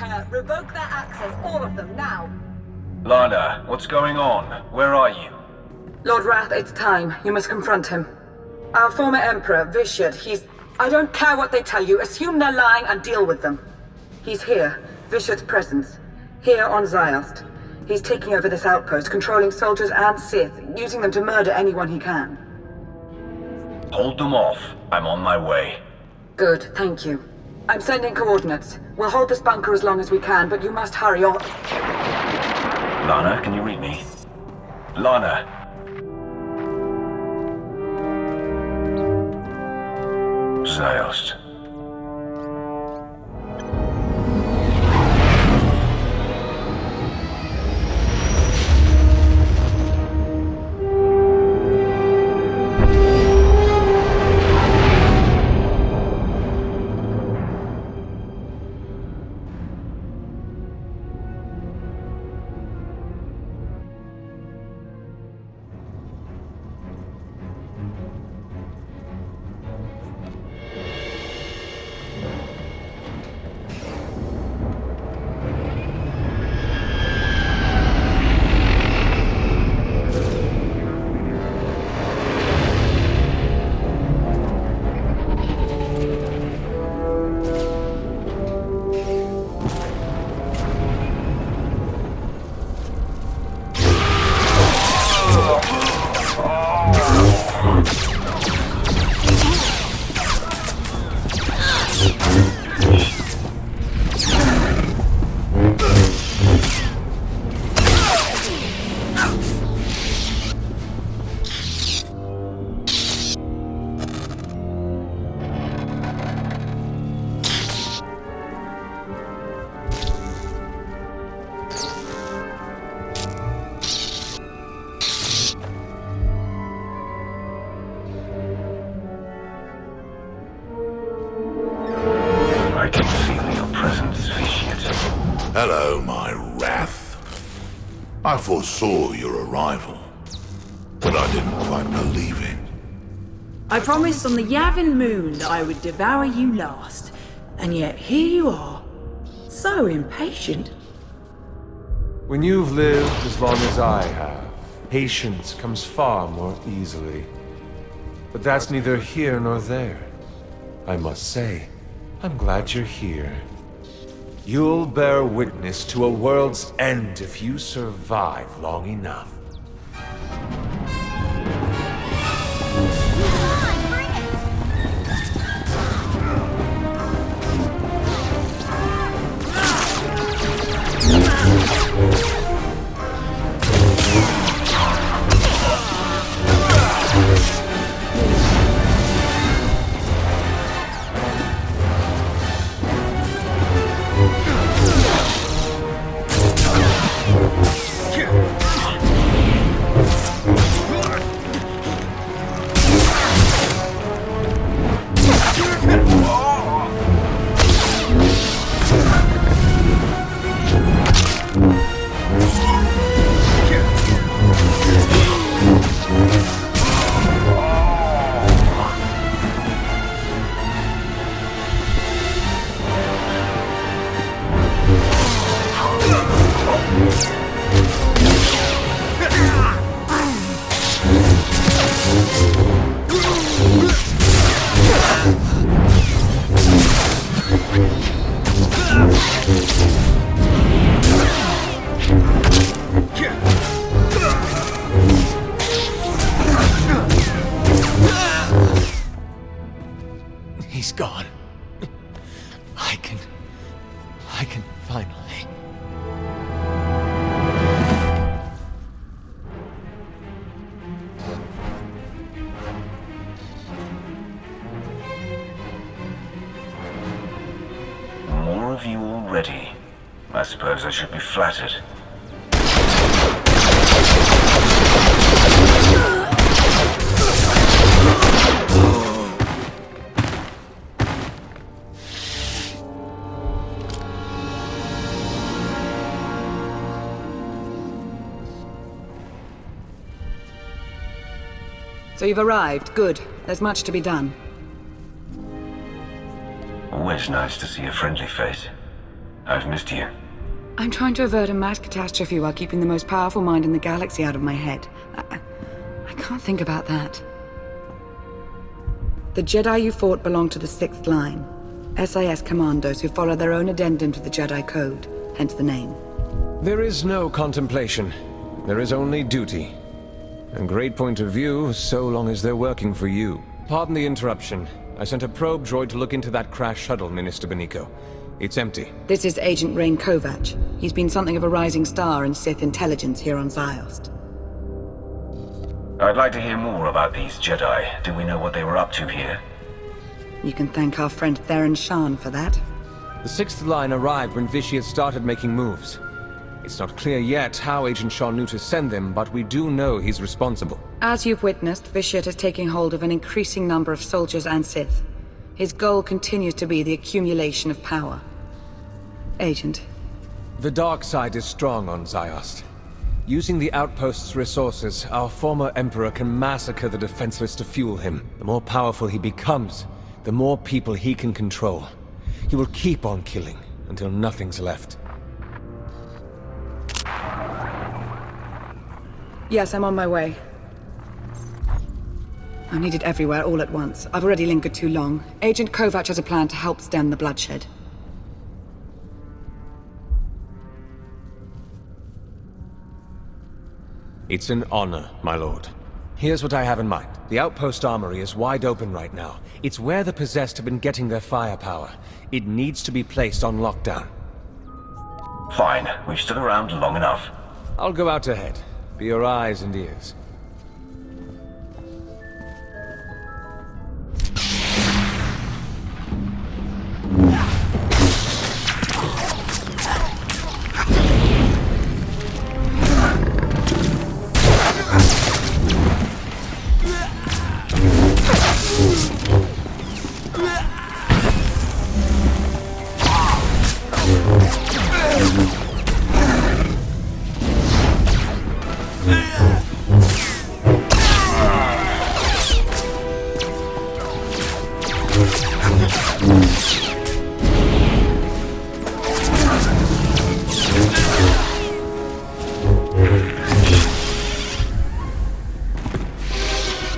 care. Revoke their access, all of them, now. Lana, what's going on? Where are you? Lord Wrath, it's time. You must confront him. Our former Emperor, Vishad, he's... I don't care what they tell you. Assume they're lying and deal with them. He's here. Vishad's presence. Here on Ziost. He's taking over this outpost, controlling soldiers and Sith, using them to murder anyone he can. Hold them off. I'm on my way. Good, thank you. I'm sending coordinates. We'll hold this bunker as long as we can, but you must hurry or... Lana, can you read me? Lana! Ziost. Hello, my wrath. I foresaw your arrival, but I didn't quite believe it. I promised on the Yavin moon that I would devour you last, and yet here you are, so impatient. When you've lived as long as I have, patience comes far more easily. But that's neither here nor there. I must say, I'm glad you're here. You'll bear witness to a world's end if you survive long enough. He's gone. I can finally... More of you already. I suppose I should be flattered. So you've arrived. Good. There's much to be done. Always nice to see a friendly face. I've missed you. I'm trying to avert a mass catastrophe while keeping the most powerful mind in the galaxy out of my head. I can't think about that. The Jedi you fought belong to the 6th Line. SIS commandos who follow their own addendum to the Jedi Code, hence the name. There is no contemplation. There is only duty. A great point of view, so long as they're working for you. Pardon the interruption. I sent a probe droid to look into that crash shuttle, Minister Benico. It's empty. This is Agent Rain Kovac. He's been something of a rising star in Sith intelligence here on Ziost. I'd like to hear more about these Jedi. Do we know what they were up to here? You can thank our friend Theron Shan for that. The 6th Line arrived when Vitiate started making moves. It's not clear yet how Agent Shaw knew to send them, but we do know he's responsible. As you've witnessed, Vitiate is taking hold of an increasing number of soldiers and Sith. His goal continues to be the accumulation of power. Agent. The dark side is strong on Ziost. Using the outpost's resources, our former Emperor can massacre the defenseless to fuel him. The more powerful he becomes, the more people he can control. He will keep on killing until nothing's left. Yes, I'm on my way. I'm needed everywhere all at once. I've already lingered too long. Agent Kovac has a plan to help stem the bloodshed. It's an honor, my lord. Here's what I have in mind. The outpost armory is wide open right now. It's where the possessed have been getting their firepower. It needs to be placed on lockdown. Fine. We've stood around long enough. I'll go out ahead. Be your eyes and ears.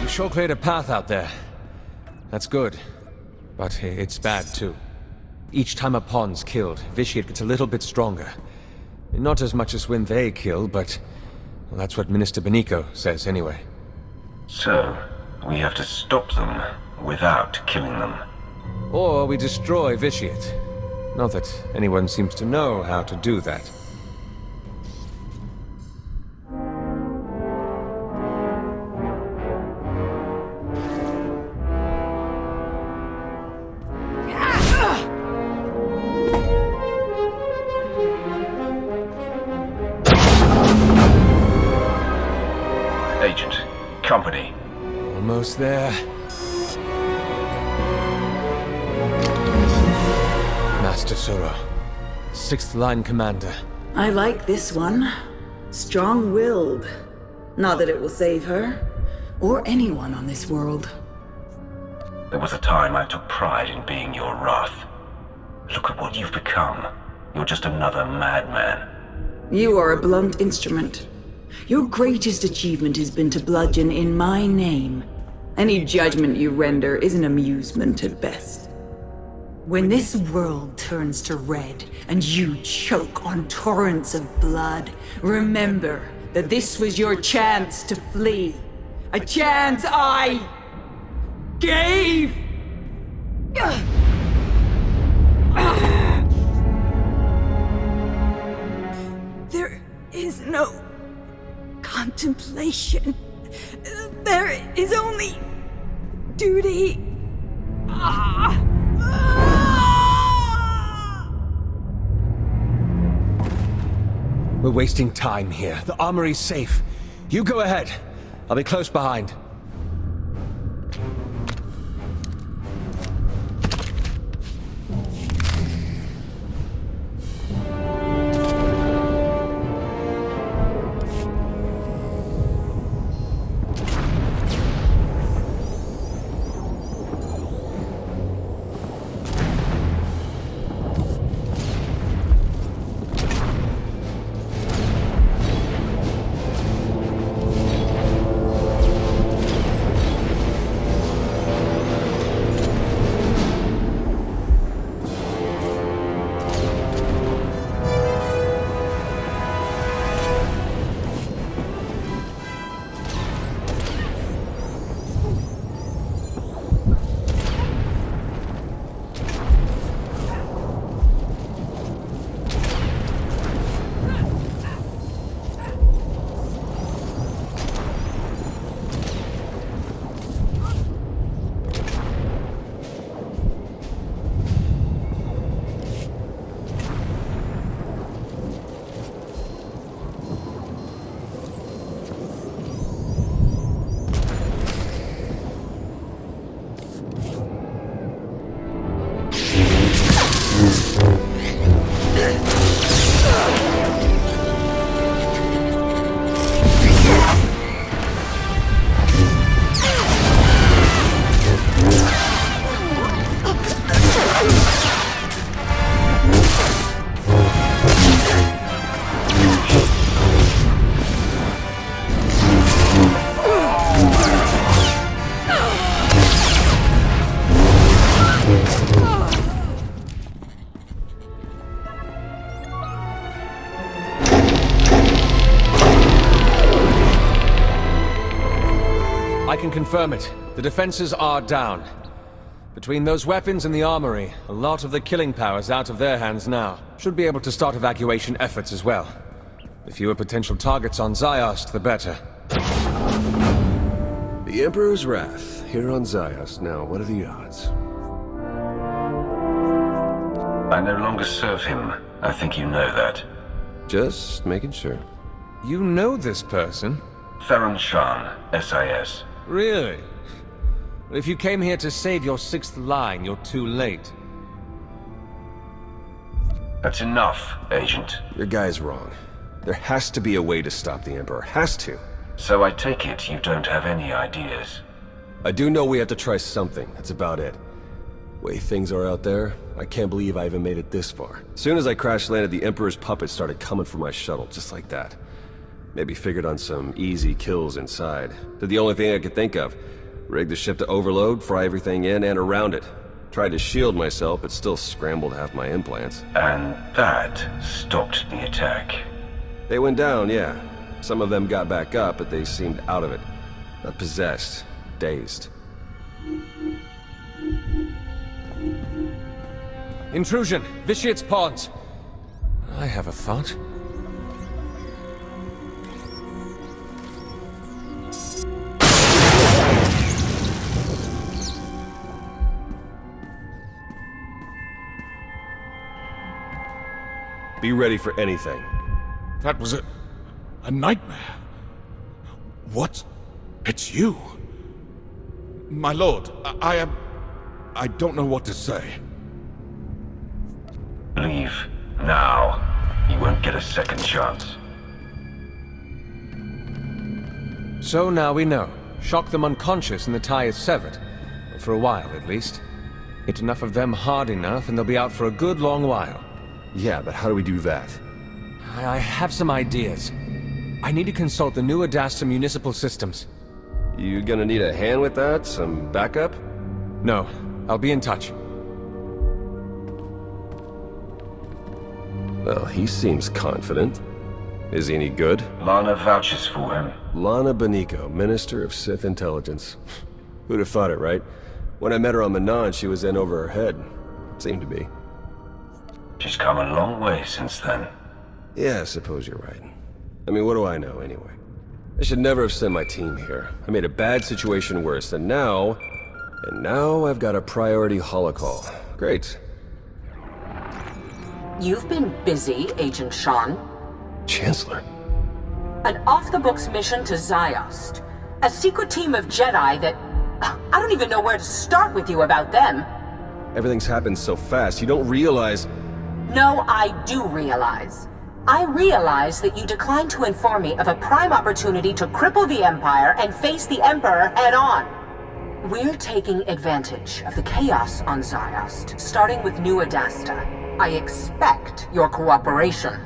Sure cleared a path out there. That's good. But it's bad, too. Each time a pawn's killed, Vitiate gets a little bit stronger. Not as much as when they kill, but... well, that's what Minister Benico says, anyway. So, we have to stop them without killing them. Or we destroy Vitiate. Not that anyone seems to know how to do that. Agent, company. Almost there. Master Sora, 6th Line Commander. I like this one. Strong-willed. Not that it will save her, or anyone on this world. There was a time I took pride in being your wrath. Look at what you've become. You're just another madman. You are a blunt instrument. Your greatest achievement has been to bludgeon in my name. Any judgment you render is an amusement at best. When this world turns to red and you choke on torrents of blood, remember that this was your chance to flee. A chance I gave! There is no contemplation. There is only duty. We're wasting time here. The armory's safe. You go ahead. I'll be close behind. I can confirm it. The defenses are down. Between those weapons and the armory, a lot of the killing power's out of their hands now. Should be able to start evacuation efforts as well. The fewer potential targets on Ziost, the better. The Emperor's Wrath, here on Ziost. Now, what are the odds? I no longer serve him. I think you know that. Just making sure. You know this person? Theron Shan, SIS. Really? Well, if you came here to save your sixth line, you're too late. That's enough, Agent. Your guy's wrong. There has to be a way to stop the Emperor. Has to. So I take it you don't have any ideas. I do know we have to try something. That's about it. Way things are out there, I can't believe I even made it this far. As soon as I crash landed, the Emperor's puppets started coming for my shuttle, just like that. Maybe figured on some easy kills inside. Did the only thing I could think of. Rigged the ship to overload, fry everything in and around it. Tried to shield myself, but still scrambled half my implants. And that stopped the attack. They went down, yeah. Some of them got back up, but they seemed out of it. Not possessed. Dazed. Intrusion! Vitiate's pawns! I have a thought. Be ready for anything. That was a nightmare. What? It's you. My lord, I don't know what to say. Leave. Now. You won't get a second chance. So now we know. Shock them unconscious and the tie is severed. For a while, at least. Hit enough of them hard enough and they'll be out for a good long while. Yeah, but how do we do that? I have some ideas. I need to consult the new Adasta municipal systems. You gonna need a hand with that? Some backup? No, I'll be in touch. Well, he seems confident. Is he any good? Lana vouches for him. Lana Beniko, Minister of Sith Intelligence. Who'd have thought it, right? When I met her on Manon, she was in over her head. Seemed to be. She's come a long way since then. Yeah, I suppose you're right. I mean, what do I know, anyway? I should never have sent my team here. I made a bad situation worse, and now I've got a priority holocall. Great. You've been busy, Agent Shan. Chancellor. An off-the-books mission to Ziost. A secret team of Jedi that... I don't even know where to start with you about them. Everything's happened so fast, you don't realize... No, I do realize. I realize that you declined to inform me of a prime opportunity to cripple the Empire and face the Emperor head-on. We're taking advantage of the chaos on Ziost, starting with New Adasta. I expect your cooperation.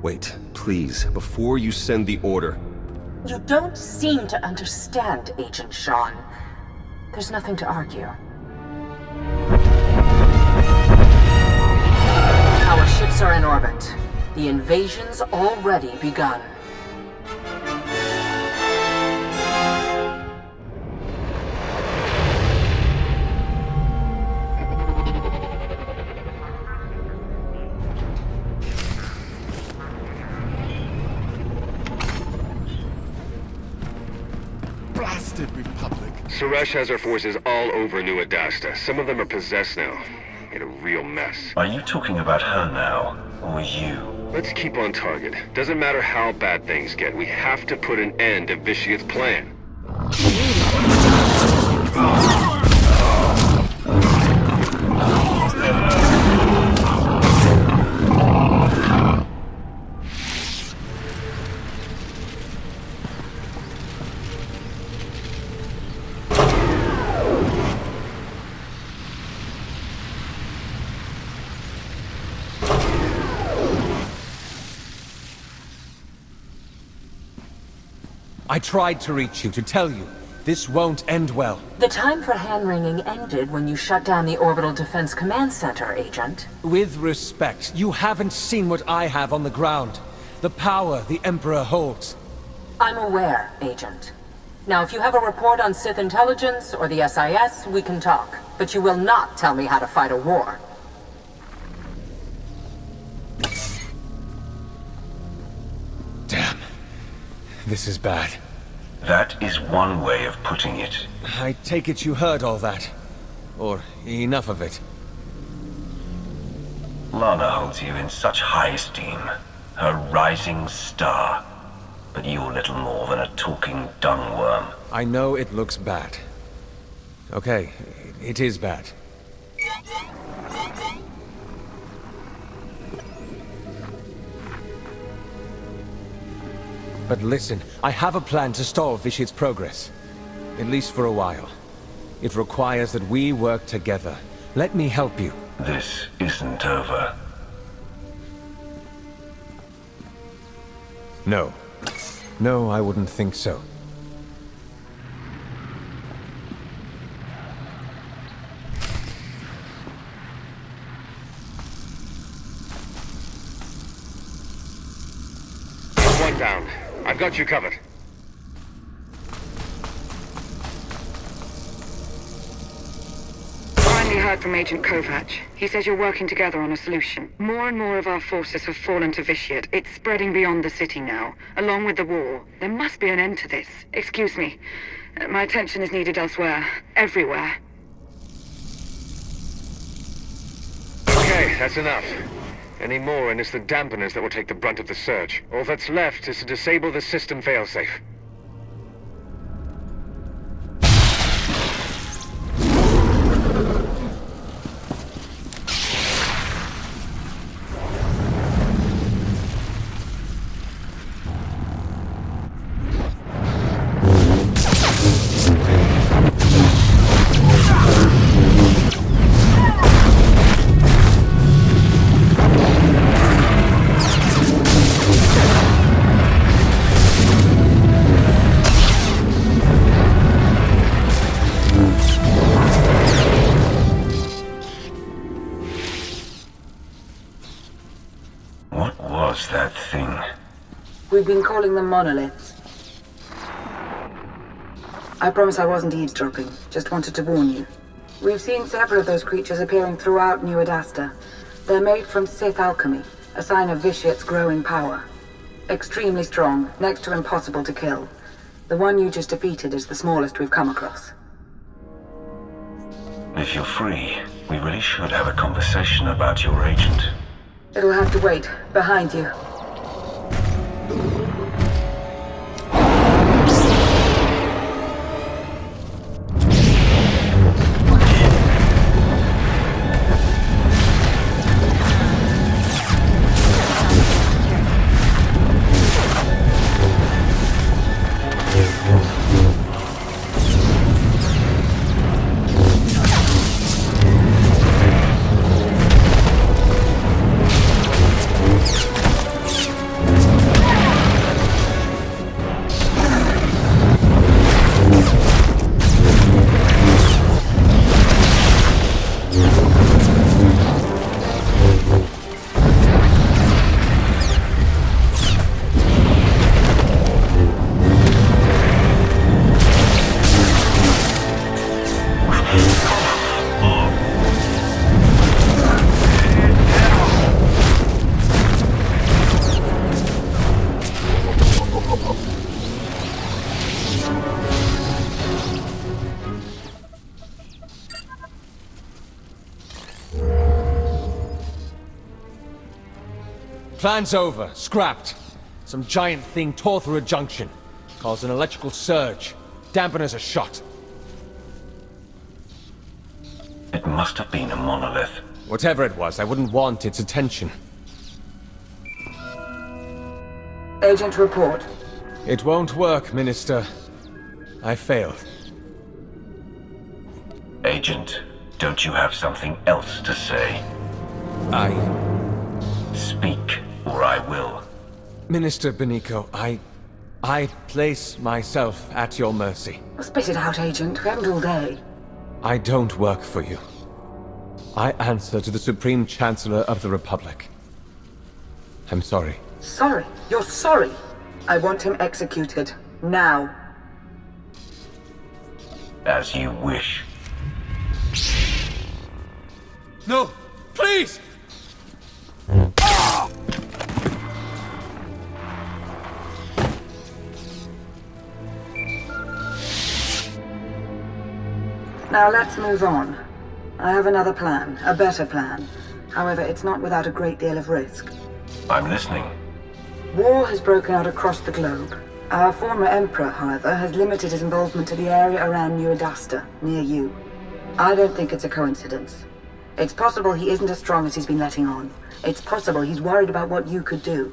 Wait, please, before you send the order. You don't seem to understand, Agent Shan. There's nothing to argue. Our ships are in orbit. The invasion's already begun. Blasted Republic. Suresh has her forces all over New Adasta. Some of them are possessed now. In a real mess. Are you talking about her now, or you? Let's keep on target. Doesn't matter how bad things get, we have to put an end to Vitiate's plan. I tried to reach you, to tell you. This won't end well. The time for hand-wringing ended when you shut down the Orbital Defense Command Center, Agent. With respect, you haven't seen what I have on the ground. The power the Emperor holds. I'm aware, Agent. Now, if you have a report on Sith intelligence or the SIS, we can talk. But you will not tell me how to fight a war. Damn. This is bad. That is one way of putting it. I take it you heard all that. Or enough of it. Lana holds you in such high esteem. Her rising star. But you're little more than a talking dung worm. I know it looks bad. Okay, it is bad. But listen, I have a plan to stall Vishit's progress. At least for a while. It requires that we work together. Let me help you. This isn't over. No. No, I wouldn't think so. One down. I've got you covered. Finally heard from Agent Kovac. He says you're working together on a solution. More and more of our forces have fallen to Vitiate. It's spreading beyond the city now, along with the war. There must be an end to this. Excuse me. My attention is needed elsewhere. Everywhere. Okay, that's enough. Any more and it's the dampeners that will take the brunt of the surge. All that's left is to disable the system failsafe. That thing. We've been calling them monoliths. I promise I wasn't eavesdropping. Just wanted to warn you. We've seen several of those creatures appearing throughout New Adasta. They're made from Sith alchemy, a sign of Vitiate's growing power. Extremely strong, next to impossible to kill. The one you just defeated is the smallest we've come across. If you're free, we really should have a conversation about your agent. It'll have to wait. Behind you. Plan's over. Scrapped. Some giant thing tore through a junction. Caused an electrical surge. Dampeners are shot. It must have been a monolith. Whatever it was, I wouldn't want its attention. Agent, report. It won't work, Minister. I failed. Agent, don't you have something else to say? Speak, or I will. Minister Benico, I place myself at your mercy. Well, spit it out, Agent. We haven't all day. I don't work for you. I answer to the Supreme Chancellor of the Republic. I'm sorry. Sorry? You're sorry? I want him executed. Now. As you wish. No! Please! Now let's move on. I have another plan, a better plan. However, it's not without a great deal of risk. I'm listening. War has broken out across the globe. Our former Emperor, however, has limited his involvement to the area around New Adasta, near you. I don't think it's a coincidence. It's possible he isn't as strong as he's been letting on. It's possible he's worried about what you could do.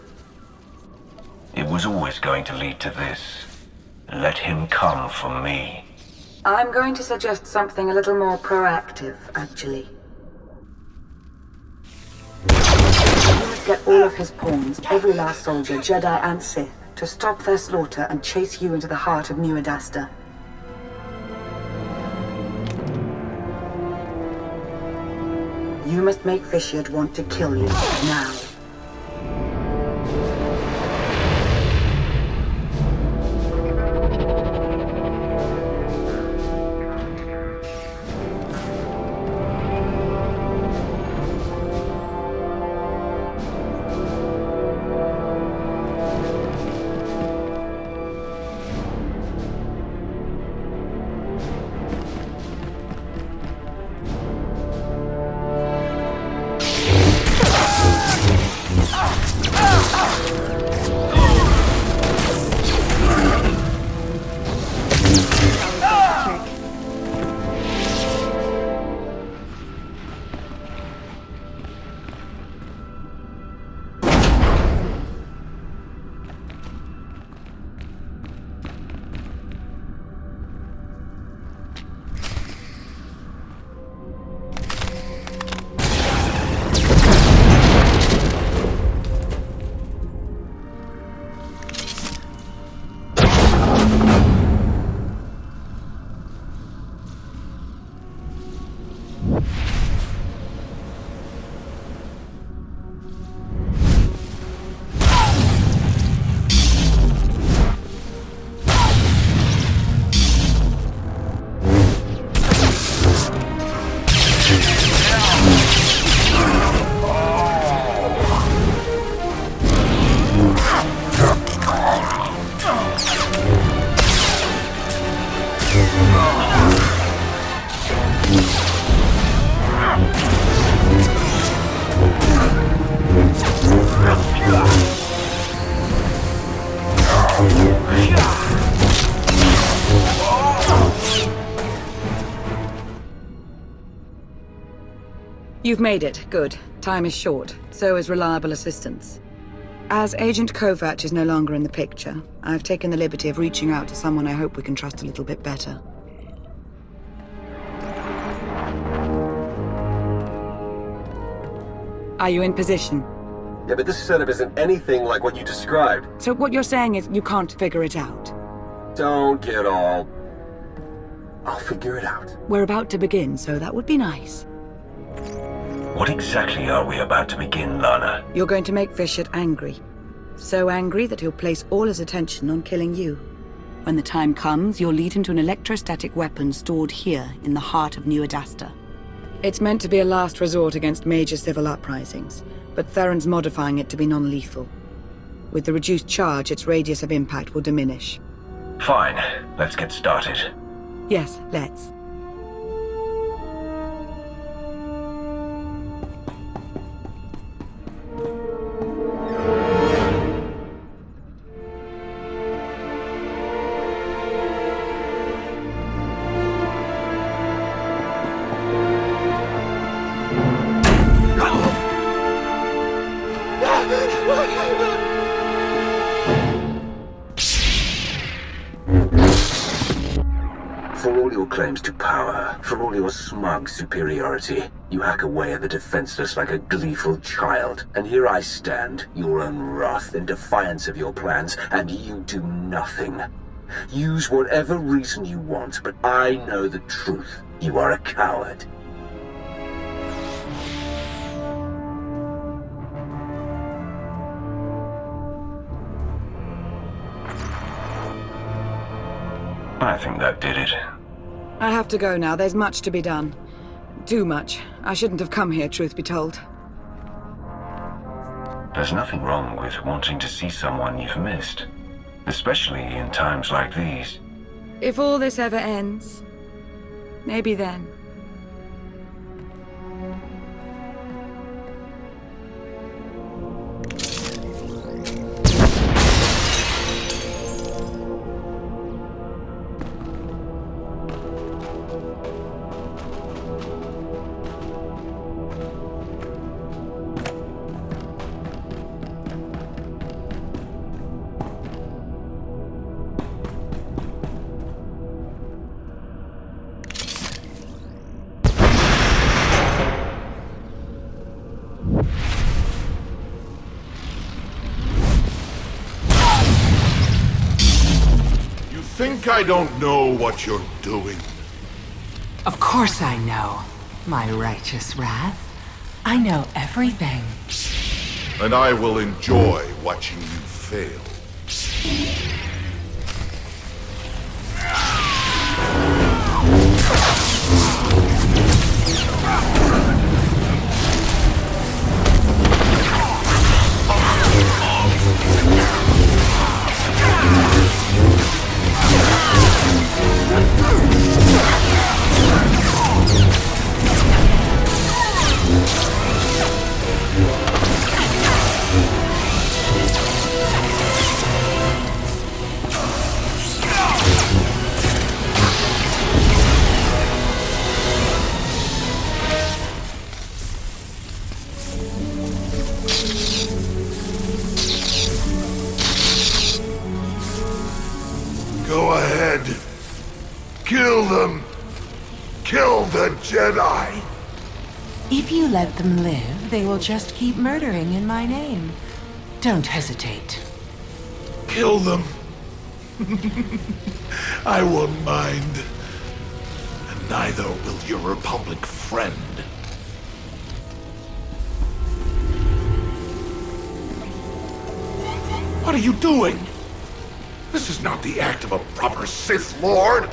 It was always going to lead to this. Let him come for me. I'm going to suggest something a little more proactive, actually. You must get all of his pawns, every last soldier, Jedi and Sith, to stop their slaughter and chase you into the heart of New Adasta. You must make Vitiate want to kill you, now. You've made it. Good. Time is short. So is reliable assistance. As Agent Kovac is no longer in the picture, I've taken the liberty of reaching out to someone I hope we can trust a little bit better. Are you in position? Yeah, but this setup isn't anything like what you described. So what you're saying is you can't figure it out? Don't get all... I'll figure it out. We're about to begin, so that would be nice. What exactly are we about to begin, Lana? You're going to make Vitiate angry. So angry that he'll place all his attention on killing you. When the time comes, you'll lead him to an electrostatic weapon stored here in the heart of New Adasta. It's meant to be a last resort against major civil uprisings, but Theron's modifying it to be non-lethal. With the reduced charge, its radius of impact will diminish. Fine. Let's get started. Yes, let's. For all your claims to power, for all your smug superiority, you hack away at the defenseless like a gleeful child. And here I stand, your own wrath, in defiance of your plans, and you do nothing. Use whatever reason you want, but I know the truth. You are a coward. I think that did it. I have to go now. There's much to be done. Too much. I shouldn't have come here, truth be told. There's nothing wrong with wanting to see someone you've missed. Especially in times like these. If all this ever ends, maybe then. Think I don't know what you're doing? Of course I know, my righteous wrath. I know everything. And I will enjoy watching you fail. Go ahead. Kill them. Kill the Jedi. If you let them live, they will just keep murdering in my name. Don't hesitate. Kill them. I won't mind. And neither will your Republic friend. What are you doing? This is not the act of a proper Sith Lord.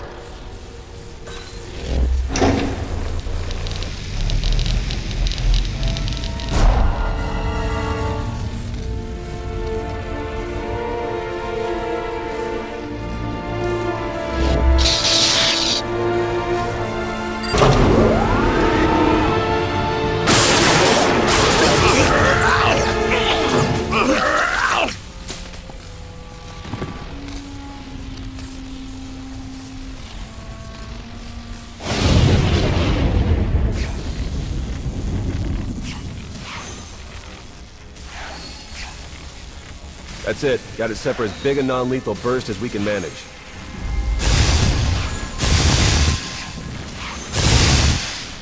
That's it. Got it set for as big a non-lethal burst as we can manage.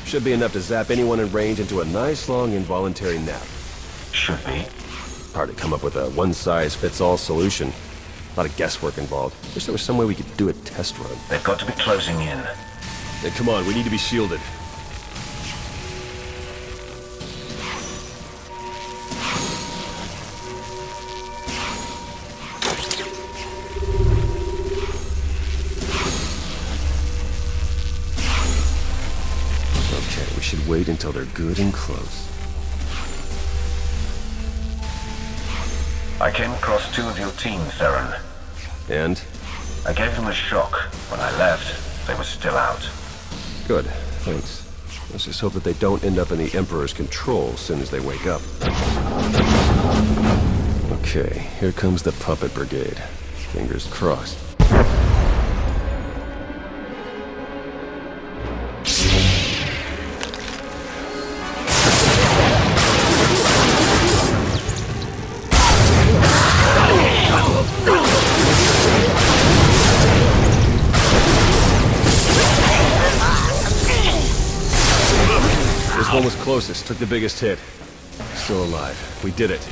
Should be enough to zap anyone in range into a nice long involuntary nap. Should be. Hard to come up with a one-size-fits-all solution. A lot of guesswork involved. Wish there was some way we could do a test run. They've got to be closing in. Hey, come on, we need to be shielded. Should wait until they're good and close. I came across two of your team, Theron. And? I gave them a shock. When I left, they were still out. Good, thanks. Let's just hope that they don't end up in the Emperor's control as soon as they wake up. Okay, here comes the Puppet Brigade. Fingers crossed. This one was closest, took the biggest hit. Still alive. We did it.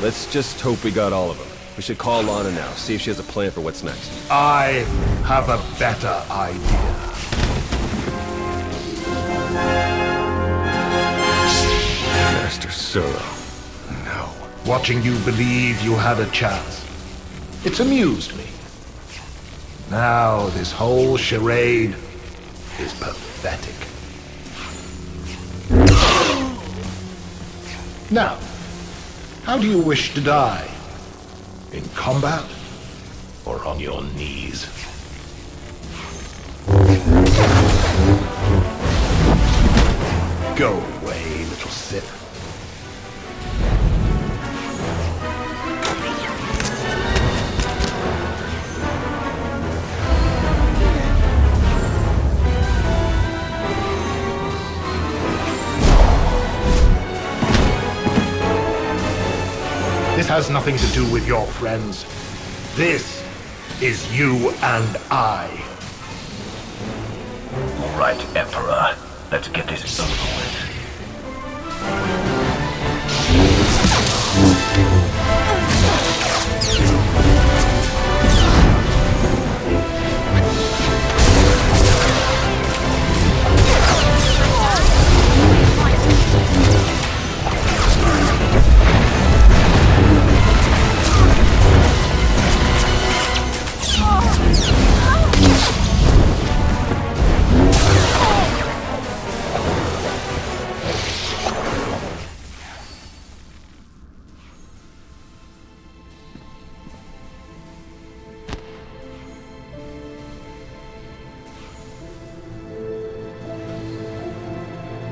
Let's just hope we got all of them. We should call Lana now, see if she has a plan for what's next. I have a better idea. Master Sura. No. Watching you believe you had a chance. It's amused me. Now, this whole charade is pathetic. Now, how do you wish to die? In combat? Or on your knees? Go away, little Sith. This has nothing to do with your friends. This is you and I. All right, Emperor. Let's get this over with.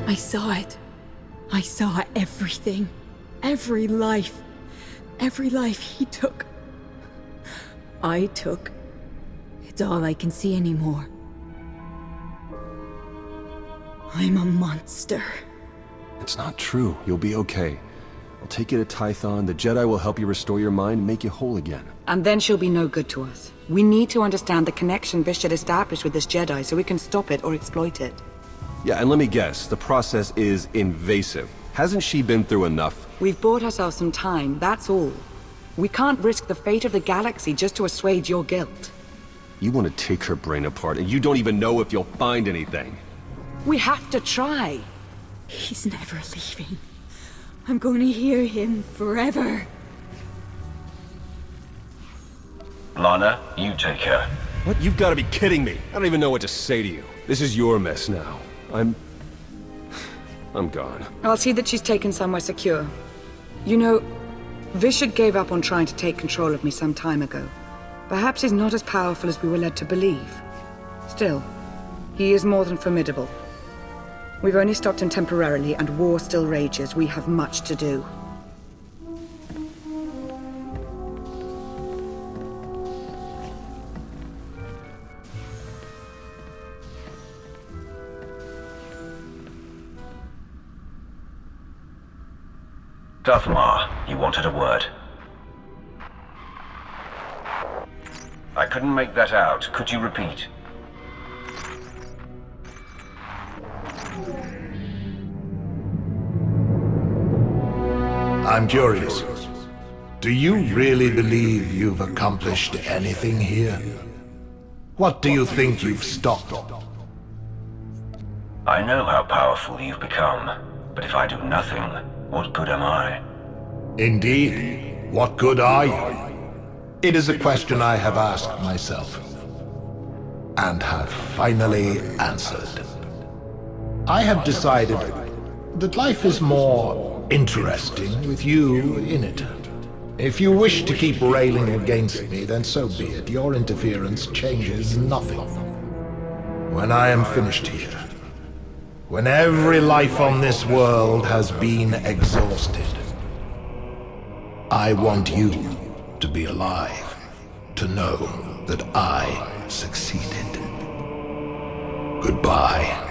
I saw it. I saw everything. Every life. Every life he took. I took. It's all I can see anymore. I'm a monster. It's not true. You'll be okay. I'll take you to Tython. The Jedi will help you restore your mind and make you whole again. And then she'll be no good to us. We need to understand the connection Bishop established with this Jedi so we can stop it or exploit it. Yeah, and let me guess. The process is invasive. Hasn't she been through enough? We've bought ourselves some time, that's all. We can't risk the fate of the galaxy just to assuage your guilt. You want to take her brain apart, and you don't even know if you'll find anything. We have to try. He's never leaving. I'm going to hear him forever. Lana, you take her. What? You've got to be kidding me. I don't even know what to say to you. This is your mess now. I'm gone. I'll see that she's taken somewhere secure. You know, Vishad gave up on trying to take control of me some time ago. Perhaps he's not as powerful as we were led to believe. Still, he is more than formidable. We've only stopped him temporarily, and war still rages. We have much to do. Duthmar, you wanted a word. I couldn't make that out. Could you repeat? I'm curious. Do you really believe you've accomplished anything here? What do you think you've stopped? I know how powerful you've become, but if I do nothing, what good am I? Indeed. What good are you? It is a question I have asked myself, and have finally answered. I have decided that life is more interesting with you in it. If you wish to keep railing against me, then so be it. Your interference changes nothing. When I am finished here, when every life on this world has been exhausted, I want you to be alive, to know that I succeeded. Goodbye.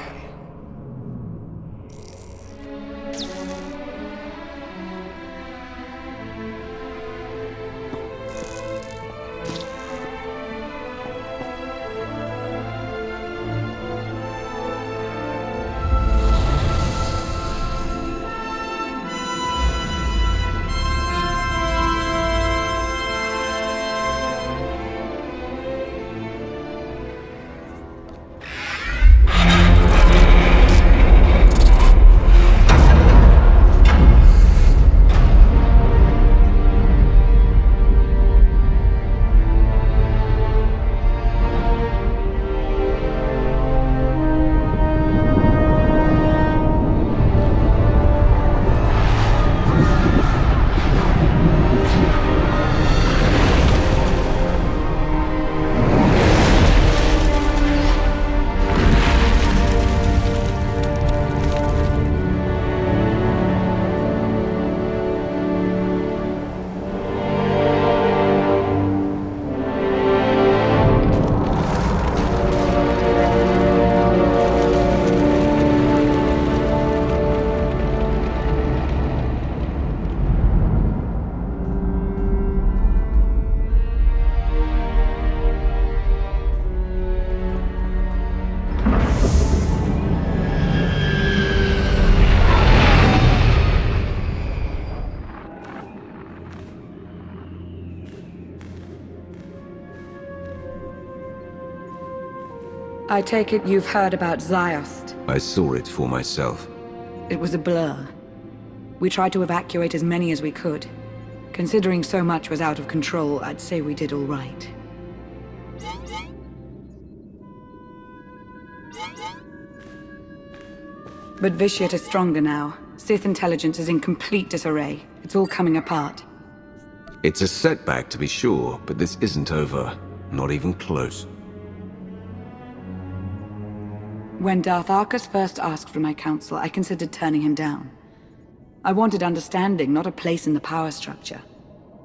I take it you've heard about Ziost. I saw it for myself. It was a blur. We tried to evacuate as many as we could. Considering so much was out of control, I'd say we did all right. But Vitiate is stronger now. Sith intelligence is in complete disarray. It's all coming apart. It's a setback to be sure, but this isn't over. Not even close. When Darth Arcus first asked for my counsel, I considered turning him down. I wanted understanding, not a place in the power structure.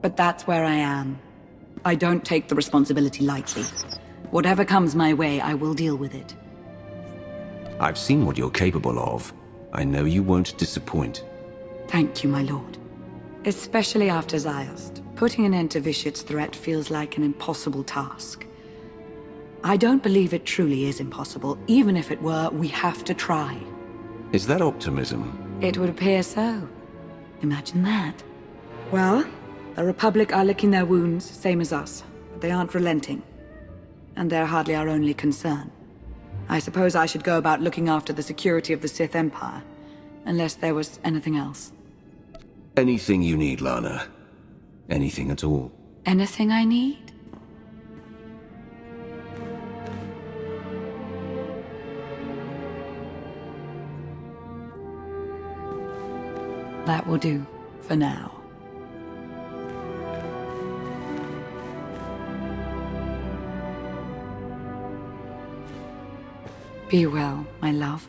But that's where I am. I don't take the responsibility lightly. Whatever comes my way, I will deal with it. I've seen what you're capable of. I know you won't disappoint. Thank you, my lord. Especially after Ziost. Putting an end to Vitiate's threat feels like an impossible task. I don't believe it truly is impossible. Even if it were, we have to try. Is that optimism? It would appear so. Imagine that. Well, the Republic are licking their wounds, same as us. But they aren't relenting. And they're hardly our only concern. I suppose I should go about looking after the security of the Sith Empire. Unless there was anything else. Anything you need, Lana. Anything at all. Anything I need? That will do, for now. Be well, my love.